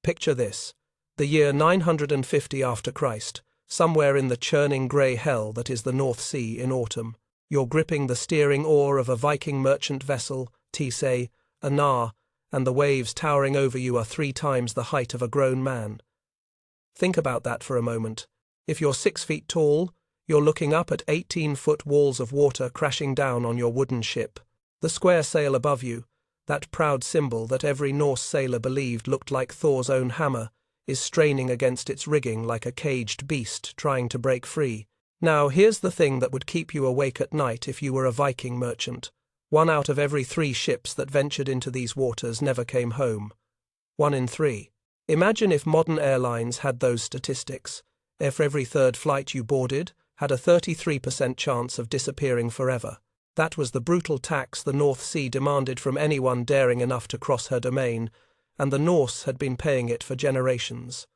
Picture this. The year 950 after Christ, somewhere in the churning grey hell that is the North Sea in autumn. You're gripping the steering oar of a Viking merchant vessel, say, a Nar, and the waves towering over you are 3 times the height of a grown man. Think about that for a moment. If you're 6 feet tall, you're looking up at 18-foot walls of water crashing down on your wooden ship. The square sail above you, that proud symbol that every Norse sailor believed looked like Thor's own hammer, is straining against its rigging like a caged beast trying to break free. Now, here's the thing that would keep you awake at night if you were a Viking merchant. 1 out of every 3 ships that ventured into these waters never came home. 1 in 3. Imagine if modern airlines had those statistics. If every 3rd flight you boarded had a 33% chance of disappearing forever. That was the brutal tax the North Sea demanded from anyone daring enough to cross her domain, and the Norse had been paying it for generations.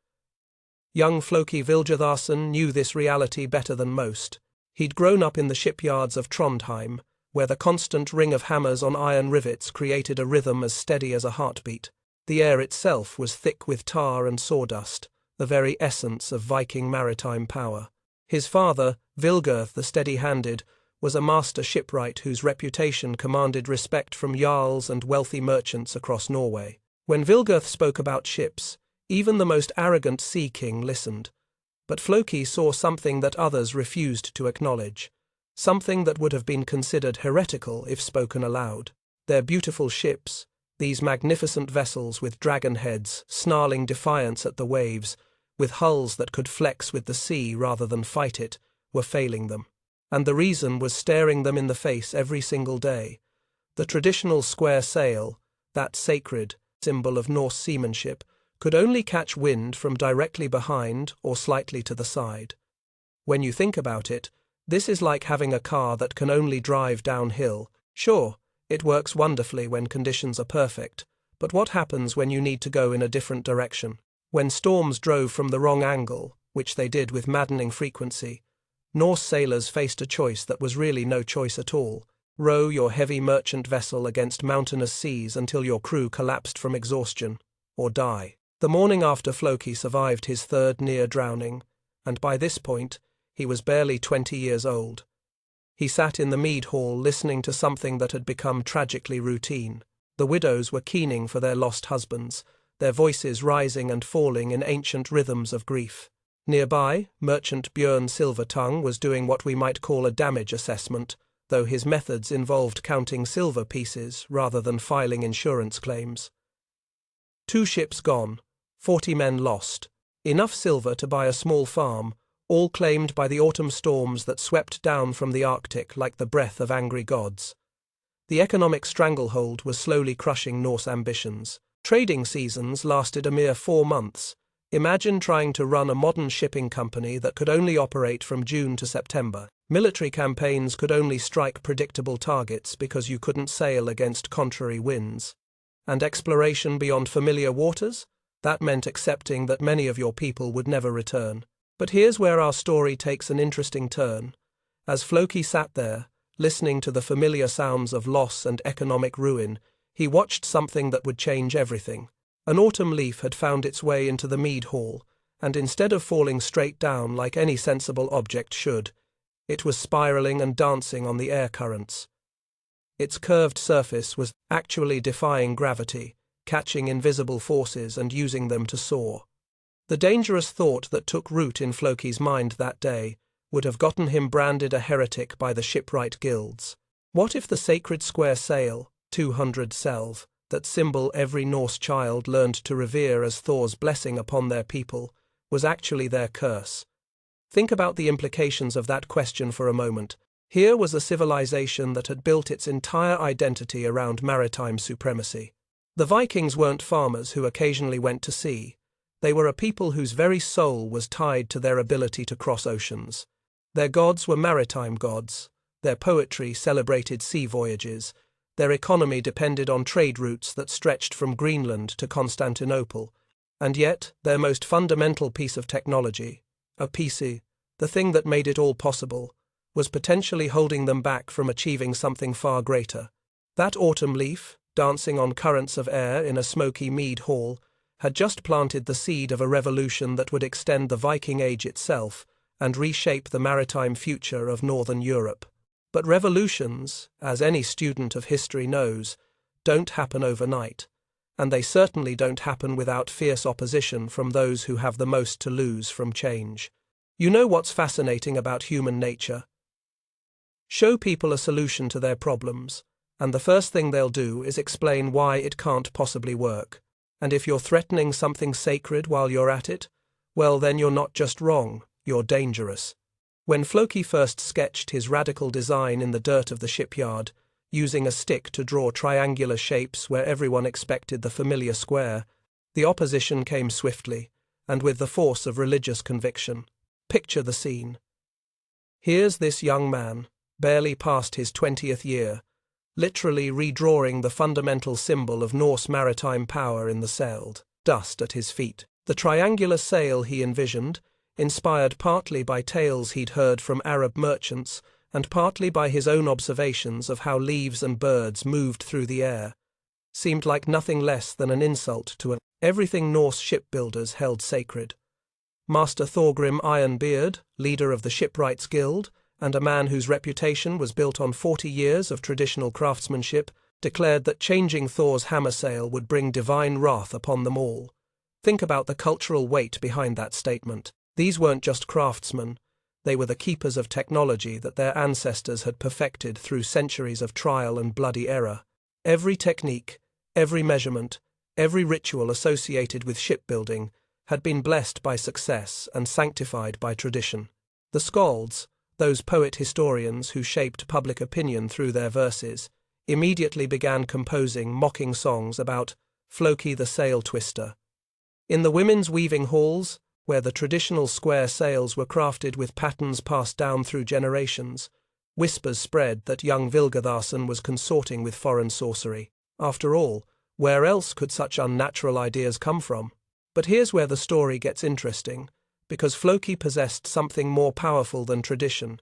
Young Floki Vilhjalmsson knew this reality better than most. He'd grown up in the shipyards of Trondheim, where the constant ring of hammers on iron rivets created a rhythm as steady as a heartbeat. The air itself was thick with tar and sawdust, the very essence of Viking maritime power. His father, Vilgurth the Steady-Handed, was a master shipwright whose reputation commanded respect from jarls and wealthy merchants across Norway. When Vilgurth spoke about ships, even the most arrogant sea king listened. But Floki saw something that others refused to acknowledge, something that would have been considered heretical if spoken aloud. Their beautiful ships, these magnificent vessels with dragon heads snarling defiance at the waves, with hulls that could flex with the sea rather than fight it, were failing them. And the reason was staring them in the face every single day. The traditional square sail, that sacred symbol of Norse seamanship, could only catch wind from directly behind or slightly to the side. When you think about it, this is like having a car that can only drive downhill. Sure, it works wonderfully when conditions are perfect, but what happens when you need to go in a different direction? When storms drove from the wrong angle, which they did with maddening frequency, Norse sailors faced a choice that was really no choice at all. Row your heavy merchant vessel against mountainous seas until your crew collapsed from exhaustion, or die. The morning after Floki survived his 3rd near drowning, and by this point, he was barely 20 years old. He sat in the mead hall listening to something that had become tragically routine. The widows were keening for their lost husbands, their voices rising and falling in ancient rhythms of grief. Nearby, merchant Björn Silvertongue was doing what we might call a damage assessment, though his methods involved counting silver pieces rather than filing insurance claims. 2 ships gone, 40 men lost, enough silver to buy a small farm, all claimed by the autumn storms that swept down from the Arctic like the breath of angry gods. The economic stranglehold was slowly crushing Norse ambitions. Trading seasons lasted a mere 4 months. Imagine trying to run a modern shipping company that could only operate from June to September. Military campaigns could only strike predictable targets because you couldn't sail against contrary winds. And exploration beyond familiar waters? That meant accepting that many of your people would never return. But here's where our story takes an interesting turn. As Floki sat there, listening to the familiar sounds of loss and economic ruin, he watched something that would change everything. An autumn leaf had found its way into the mead hall, and instead of falling straight down like any sensible object should, it was spiraling and dancing on the air currents. Its curved surface was actually defying gravity, catching invisible forces and using them to soar. The dangerous thought that took root in Floki's mind that day would have gotten him branded a heretic by the shipwright guilds. What if the sacred square sail, 200 selv, that symbol every Norse child learned to revere as Thor's blessing upon their people, was actually their curse? Think about the implications of that question for a moment. Here was a civilization that had built its entire identity around maritime supremacy. The Vikings weren't farmers who occasionally went to sea. They were a people whose very soul was tied to their ability to cross oceans. Their gods were maritime gods. Their poetry celebrated sea voyages. Their economy depended on trade routes that stretched from Greenland to Constantinople. And yet, their most fundamental piece of technology, a PC, the thing that made it all possible, was potentially holding them back from achieving something far greater. That autumn leaf, dancing on currents of air in a smoky mead hall, had just planted the seed of a revolution that would extend the Viking Age itself and reshape the maritime future of Northern Europe. But revolutions, as any student of history knows, don't happen overnight, and they certainly don't happen without fierce opposition from those who have the most to lose from change. You know what's fascinating about human nature? Show people a solution to their problems, and the first thing they'll do is explain why it can't possibly work. And if you're threatening something sacred while you're at it, well, then you're not just wrong, you're dangerous. When Floki first sketched his radical design in the dirt of the shipyard, using a stick to draw triangular shapes where everyone expected the familiar square, the opposition came swiftly, and with the force of religious conviction. Picture the scene. Here's this young man, barely past his 20th year, literally redrawing the fundamental symbol of Norse maritime power in the sailed dust at his feet. The triangular sail he envisioned, inspired partly by tales he'd heard from Arab merchants and partly by his own observations of how leaves and birds moved through the air, seemed like nothing less than an insult to everything Norse shipbuilders held sacred. Master Thorgrim Ironbeard, leader of the Shipwrights Guild, and a man whose reputation was built on 40 years of traditional craftsmanship, declared that changing Thor's hammer sail would bring divine wrath upon them all. Think about the cultural weight behind that statement. These weren't just craftsmen, they were the keepers of technology that their ancestors had perfected through centuries of trial and bloody error. Every technique, every measurement, every ritual associated with shipbuilding had been blessed by success and sanctified by tradition. The Skalds, those poet-historians who shaped public opinion through their verses, immediately began composing mocking songs about Floki the sail twister. In the women's weaving halls, where the traditional square sails were crafted with patterns passed down through generations, whispers spread that young Vilgatharson was consorting with foreign sorcery. After all, where else could such unnatural ideas come from? But here's where the story gets interesting, because Floki possessed something more powerful than tradition.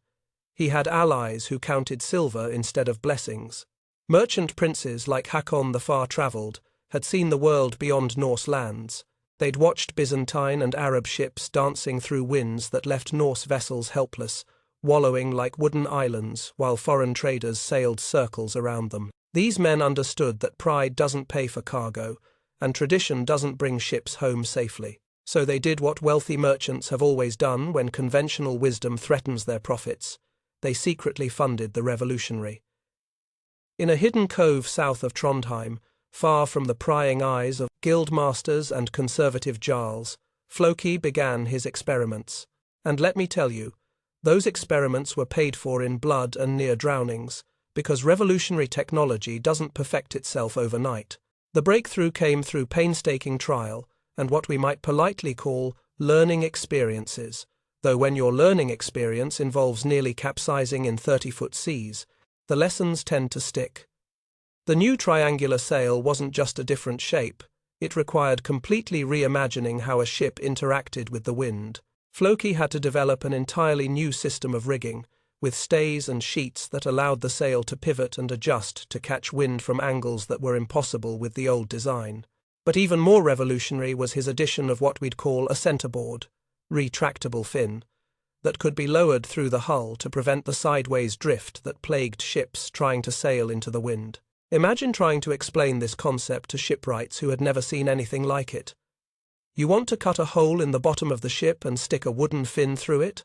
He had allies who counted silver instead of blessings. Merchant princes like Hakon the Far-Travelled had seen the world beyond Norse lands. They'd watched Byzantine and Arab ships dancing through winds that left Norse vessels helpless, wallowing like wooden islands while foreign traders sailed circles around them. These men understood that pride doesn't pay for cargo, and tradition doesn't bring ships home safely. So they did what wealthy merchants have always done when conventional wisdom threatens their profits. They secretly funded the revolutionary. In a hidden cove south of Trondheim, far from the prying eyes of guildmasters and conservative jarls, Floki began his experiments. And let me tell you, those experiments were paid for in blood and near drownings, because revolutionary technology doesn't perfect itself overnight. The breakthrough came through painstaking trial and what we might politely call learning experiences, though when your learning experience involves nearly capsizing in 30-foot seas, the lessons tend to stick. The new triangular sail wasn't just a different shape, it required completely reimagining how a ship interacted with the wind. Floki had to develop an entirely new system of rigging, with stays and sheets that allowed the sail to pivot and adjust to catch wind from angles that were impossible with the old design. But even more revolutionary was his addition of what we'd call a centerboard, retractable fin, that could be lowered through the hull to prevent the sideways drift that plagued ships trying to sail into the wind. Imagine trying to explain this concept to shipwrights who had never seen anything like it. You want to cut a hole in the bottom of the ship and stick a wooden fin through it?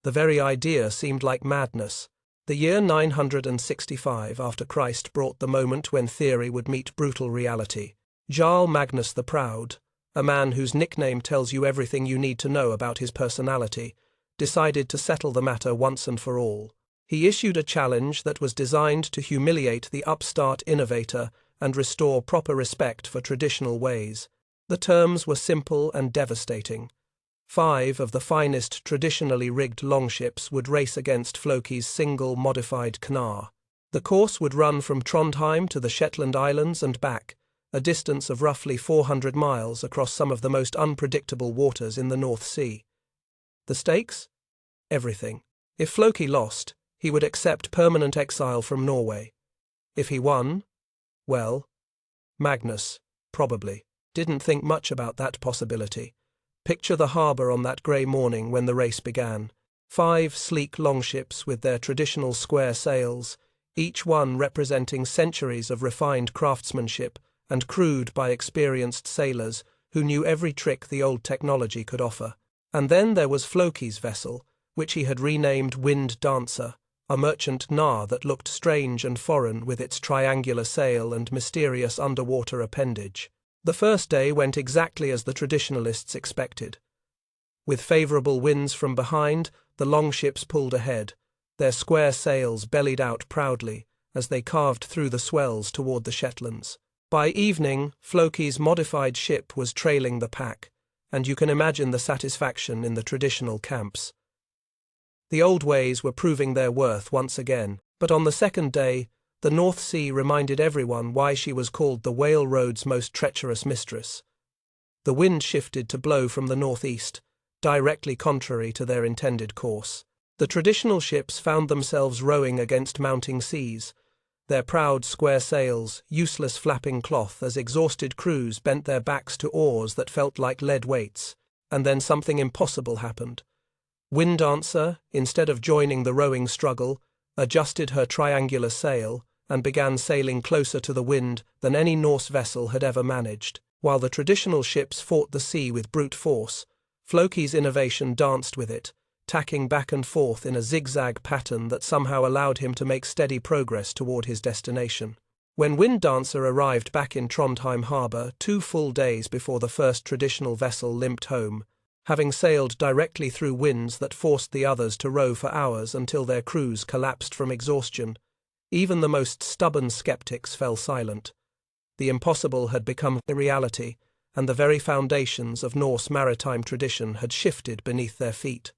The very idea seemed like madness. The year 965 after Christ brought the moment when theory would meet brutal reality. Jarl Magnus the Proud, a man whose nickname tells you everything you need to know about his personality, decided to settle the matter once and for all. He issued a challenge that was designed to humiliate the upstart innovator and restore proper respect for traditional ways. The terms were simple and devastating. 5 of the finest traditionally rigged longships would race against Floki's single modified Knar. The course would run from Trondheim to the Shetland Islands and back, a distance of roughly 400 miles across some of the most unpredictable waters in the North Sea. The stakes? Everything. If Floki lost, he would accept permanent exile from Norway. If he won, well, Magnus, probably. didn't think much about that possibility. Picture the harbour on that grey morning when the race began. 5 sleek longships with their traditional square sails, each one representing centuries of refined craftsmanship and crewed by experienced sailors who knew every trick the old technology could offer. And then there was Floki's vessel, which he had renamed Wind Dancer, a merchant knarr that looked strange and foreign with its triangular sail and mysterious underwater appendage. The first day went exactly as the traditionalists expected. With favourable winds from behind, the longships pulled ahead, their square sails bellied out proudly as they carved through the swells toward the Shetlands. By evening, Floki's modified ship was trailing the pack, and you can imagine the satisfaction in the traditional camps. The old ways were proving their worth once again, but on the second day, the North Sea reminded everyone why she was called the Whale Road's most treacherous mistress. The wind shifted to blow from the northeast, directly contrary to their intended course. The traditional ships found themselves rowing against mounting seas, their proud square sails useless flapping cloth as exhausted crews bent their backs to oars that felt like lead weights. And then something impossible happened. Wind Dancer, instead of joining the rowing struggle, adjusted her triangular sail and began sailing closer to the wind than any Norse vessel had ever managed. While the traditional ships fought the sea with brute force, Floki's innovation danced with it, tacking back and forth in a zigzag pattern that somehow allowed him to make steady progress toward his destination. When Wind Dancer arrived back in Trondheim harbour 2 full days before the first traditional vessel limped home, having sailed directly through winds that forced the others to row for hours until their crews collapsed from exhaustion, even the most stubborn skeptics fell silent. The impossible had become a reality, and the very foundations of Norse maritime tradition had shifted beneath their feet.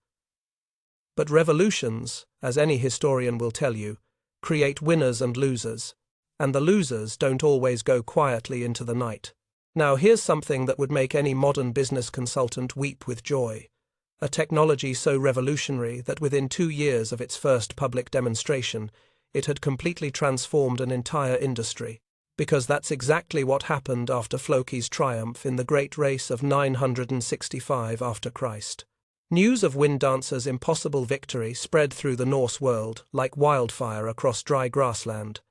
But revolutions, as any historian will tell you, create winners and losers, and the losers don't always go quietly into the night. Now here's something that would make any modern business consultant weep with joy. A technology so revolutionary that within 2 years of its first public demonstration, it had completely transformed an entire industry. Because that's exactly what happened after Floki's triumph in the great race of 965 after Christ. News of Wind Dancer's impossible victory spread through the Norse world like wildfire across dry grassland.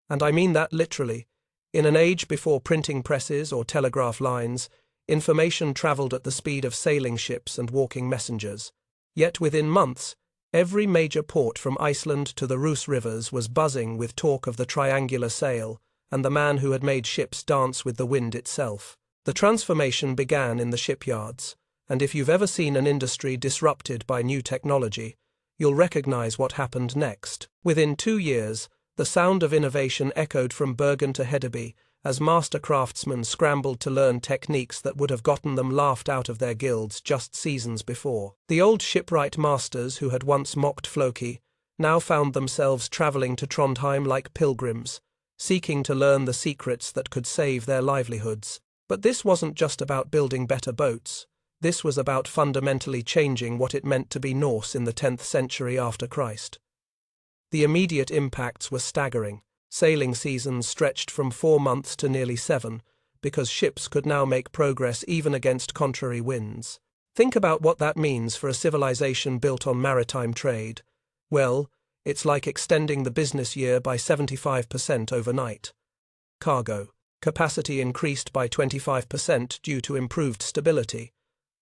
And I mean that literally. In an age before printing presses or telegraph lines, information travelled at the speed of sailing ships and walking messengers. Yet within months, every major port from Iceland to the Rus rivers was buzzing with talk of the triangular sail and the man who had made ships dance with the wind itself. The transformation began in the shipyards, and if you've ever seen an industry disrupted by new technology, you'll recognize what happened next. Within 2 years, the sound of innovation echoed from Bergen to Hedeby as master craftsmen scrambled to learn techniques that would have gotten them laughed out of their guilds just seasons before. The old shipwright masters who had once mocked Floki now found themselves travelling to Trondheim like pilgrims, seeking to learn the secrets that could save their livelihoods. But this wasn't just about building better boats. This was about fundamentally changing what it meant to be Norse in the 10th century after Christ. The immediate impacts were staggering. Sailing seasons stretched from 4 months to nearly 7, because ships could now make progress even against contrary winds. Think about what that means for a civilization built on maritime trade. Well, it's like extending the business year by 75% overnight. Cargo capacity increased by 25% due to improved stability.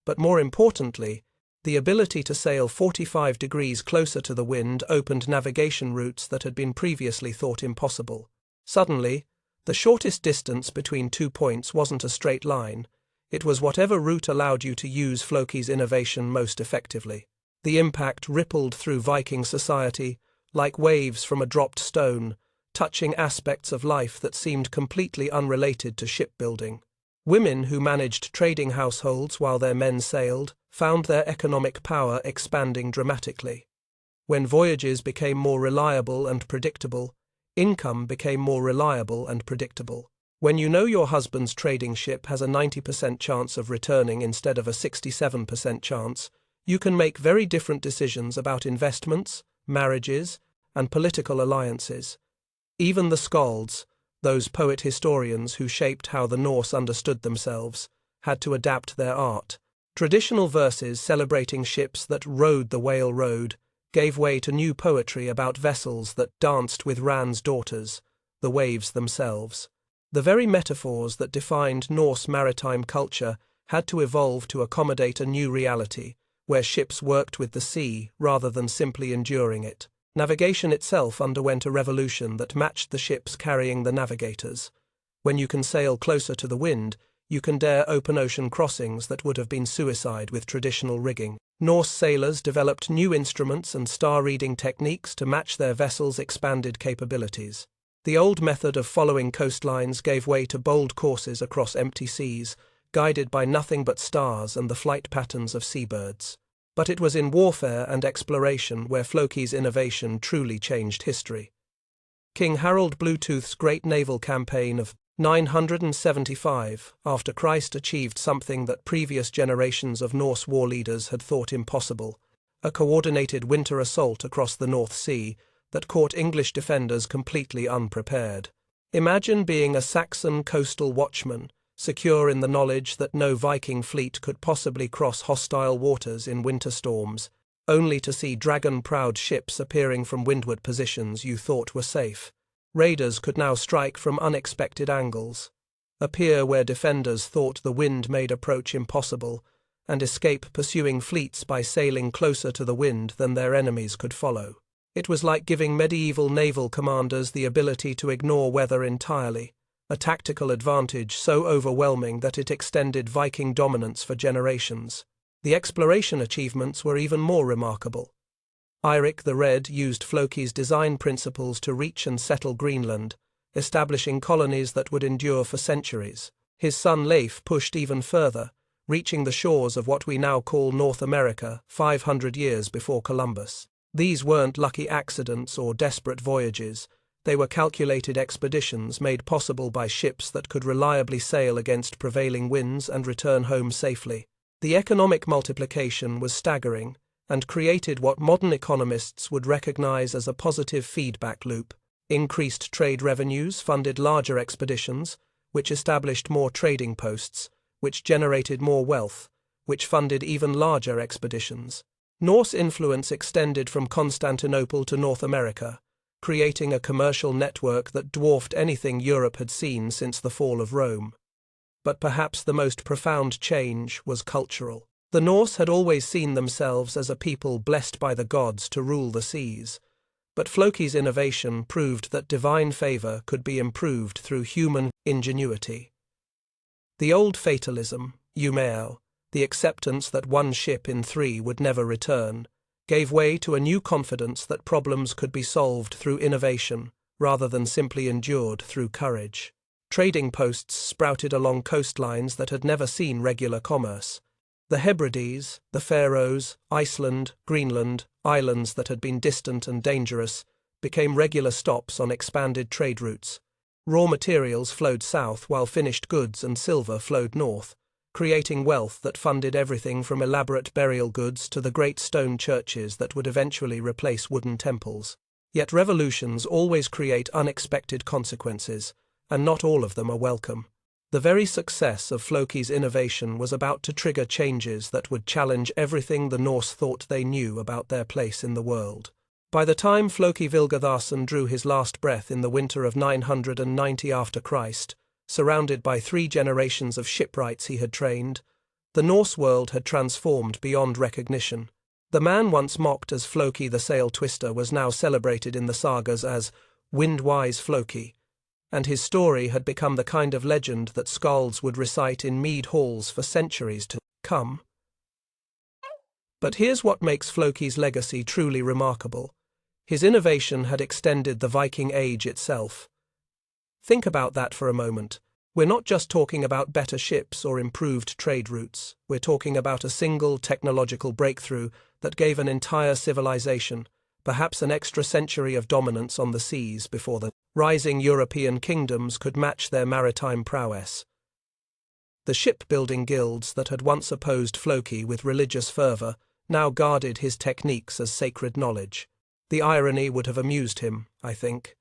But more importantly, the ability to sail 45 degrees closer to the wind opened navigation routes that had been previously thought impossible. Suddenly, the shortest distance between 2 points wasn't a straight line. It was whatever route allowed you to use Floki's innovation most effectively. The impact rippled through Viking society like waves from a dropped stone, touching aspects of life that seemed completely unrelated to shipbuilding. Women who managed trading households while their men sailed found their economic power expanding dramatically. When voyages became more reliable and predictable, income became more reliable and predictable. When you know your husband's trading ship has a 90% chance of returning instead of a 67% chance, you can make very different decisions about investments, marriages, and political alliances. Even the skalds, Those poet-historians who shaped how the Norse understood themselves had to adapt their art. Traditional verses celebrating ships that rode the whale road gave way to new poetry about vessels that danced with Ran's daughters, the waves themselves. The very metaphors that defined Norse maritime culture had to evolve to accommodate a new reality, where ships worked with the sea rather than simply enduring it. Navigation itself underwent a revolution that matched the ships carrying the navigators. When you can sail closer to the wind, you can dare open ocean crossings that would have been suicide with traditional rigging. Norse sailors developed new instruments and star-reading techniques to match their vessels' expanded capabilities. The old method of following coastlines gave way to bold courses across empty seas, guided by nothing but stars and the flight patterns of seabirds. But it was in warfare and exploration where Floki's innovation truly changed history. King Harald Bluetooth's great naval campaign of 975 after Christ achieved something that previous generations of Norse war leaders had thought impossible, a coordinated winter assault across the North Sea that caught English defenders completely unprepared. Imagine being a Saxon coastal watchman, secure in the knowledge that no Viking fleet could possibly cross hostile waters in winter storms, only to see dragon-prowed ships appearing from windward positions you thought were safe. Raiders could now strike from unexpected angles, appear where defenders thought the wind made approach impossible, and escape pursuing fleets by sailing closer to the wind than their enemies could follow. It was like giving medieval naval commanders the ability to ignore weather entirely, a tactical advantage so overwhelming that it extended Viking dominance for generations. The exploration achievements were even more remarkable. Eirik the Red used Floki's design principles to reach and settle Greenland, establishing colonies that would endure for centuries. His son Leif pushed even further, reaching the shores of what we now call North America 500 years before Columbus. These weren't lucky accidents or desperate voyages. They were calculated expeditions made possible by ships that could reliably sail against prevailing winds and return home safely. The economic multiplication was staggering and created what modern economists would recognize as a positive feedback loop. Increased trade revenues funded larger expeditions, which established more trading posts, which generated more wealth, which funded even larger expeditions. Norse influence extended from Constantinople to North America, creating a commercial network that dwarfed anything Europe had seen since the fall of Rome. But perhaps the most profound change was cultural. The Norse had always seen themselves as a people blessed by the gods to rule the seas, but Floki's innovation proved that divine favor could be improved through human ingenuity. The old fatalism, Umeo, the acceptance that one ship in 3 would never return, gave way to a new confidence that problems could be solved through innovation rather than simply endured through courage. Trading posts sprouted along coastlines that had never seen regular commerce. The Hebrides, the Faroes, Iceland, Greenland, islands that had been distant and dangerous, became regular stops on expanded trade routes. Raw materials flowed south while finished goods and silver flowed north, creating wealth that funded everything from elaborate burial goods to the great stone churches that would eventually replace wooden temples. Yet revolutions always create unexpected consequences, and not all of them are welcome. The very success of Floki's innovation was about to trigger changes that would challenge everything the Norse thought they knew about their place in the world. By the time Floki Vilgatharson drew his last breath in the winter of 990 after Christ, surrounded by 3 generations of shipwrights he had trained, the Norse world had transformed beyond recognition. The man once mocked as Floki the Sail Twister was now celebrated in the sagas as Wind-Wise Floki, and his story had become the kind of legend that skalds would recite in mead halls for centuries to come. But here's what makes Floki's legacy truly remarkable. His innovation had extended the Viking Age itself. Think about that for a moment. We're not just talking about better ships or improved trade routes. We're talking about a single technological breakthrough that gave an entire civilization, perhaps an extra century of dominance on the seas before the rising European kingdoms could match their maritime prowess. The shipbuilding guilds that had once opposed Floki with religious fervor now guarded his techniques as sacred knowledge. The irony would have amused him, I think.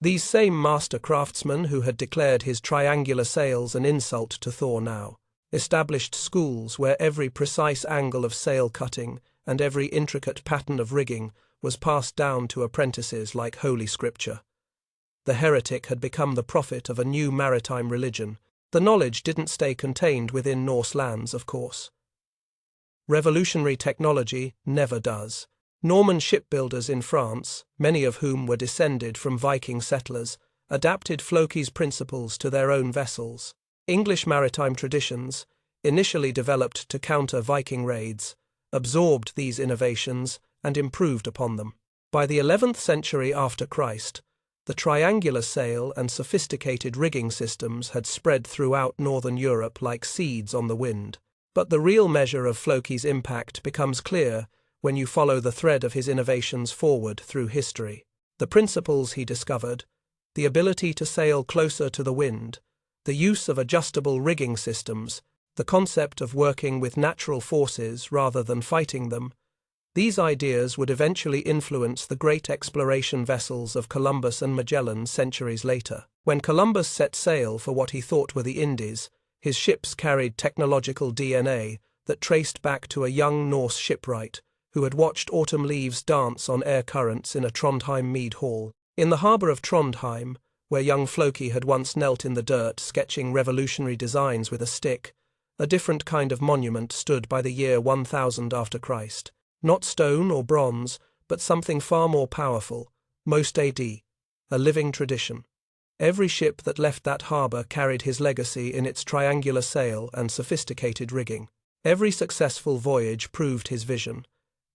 These same master craftsmen who had declared his triangular sails an insult to Thor now established schools where every precise angle of sail cutting and every intricate pattern of rigging was passed down to apprentices like Holy Scripture. The heretic had become the prophet of a new maritime religion. The knowledge didn't stay contained within Norse lands, of course. Revolutionary technology never does. Norman shipbuilders in France, many of whom were descended from Viking settlers, adapted Floki's principles to their own vessels. English maritime traditions, initially developed to counter Viking raids, absorbed these innovations and improved upon them. By the 11th century after Christ, the triangular sail and sophisticated rigging systems had spread throughout northern Europe like seeds on the wind. But the real measure of Floki's impact becomes clear when you follow the thread of his innovations forward through history. The principles he discovered, the ability to sail closer to the wind, the use of adjustable rigging systems, the concept of working with natural forces rather than fighting them, these ideas would eventually influence the great exploration vessels of Columbus and Magellan centuries later. When Columbus set sail for what he thought were the Indies, his ships carried technological DNA that traced back to a young Norse shipwright who had watched autumn leaves dance on air currents in a Trondheim mead hall. In the harbour of Trondheim, where young Floki had once knelt in the dirt sketching revolutionary designs with a stick, a different kind of monument stood by the year 1000 after Christ. Not stone or bronze, but something far more powerful, most AD, a living tradition. Every ship that left that harbour carried his legacy in its triangular sail and sophisticated rigging. Every successful voyage proved his vision.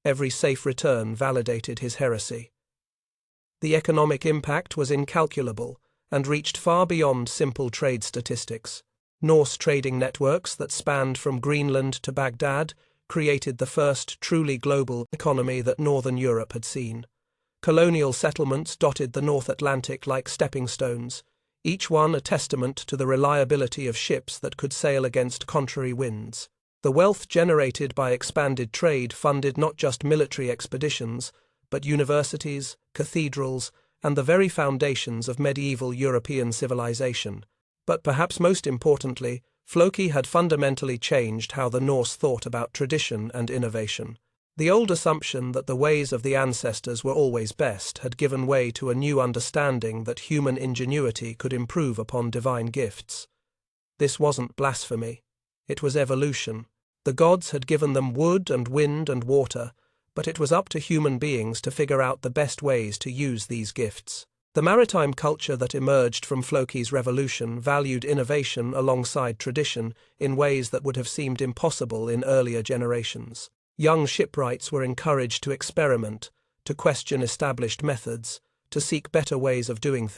Every safe return validated his heresy. The economic impact was incalculable and reached far beyond simple trade statistics. Norse trading networks that spanned from Greenland to Baghdad created the first truly global economy that Northern Europe had seen. Colonial settlements dotted the North Atlantic like stepping stones, each one a testament to the reliability of ships that could sail against contrary winds. The wealth generated by expanded trade funded not just military expeditions, but universities, cathedrals, and the very foundations of medieval European civilization. But perhaps most importantly, Floki had fundamentally changed how the Norse thought about tradition and innovation. The old assumption that the ways of the ancestors were always best had given way to a new understanding that human ingenuity could improve upon divine gifts. This wasn't blasphemy. It was evolution. The gods had given them wood and wind and water, but it was up to human beings to figure out the best ways to use these gifts. The maritime culture that emerged from Floki's revolution valued innovation alongside tradition in ways that would have seemed impossible in earlier generations. Young shipwrights were encouraged to experiment, to question established methods, to seek better ways of doing things.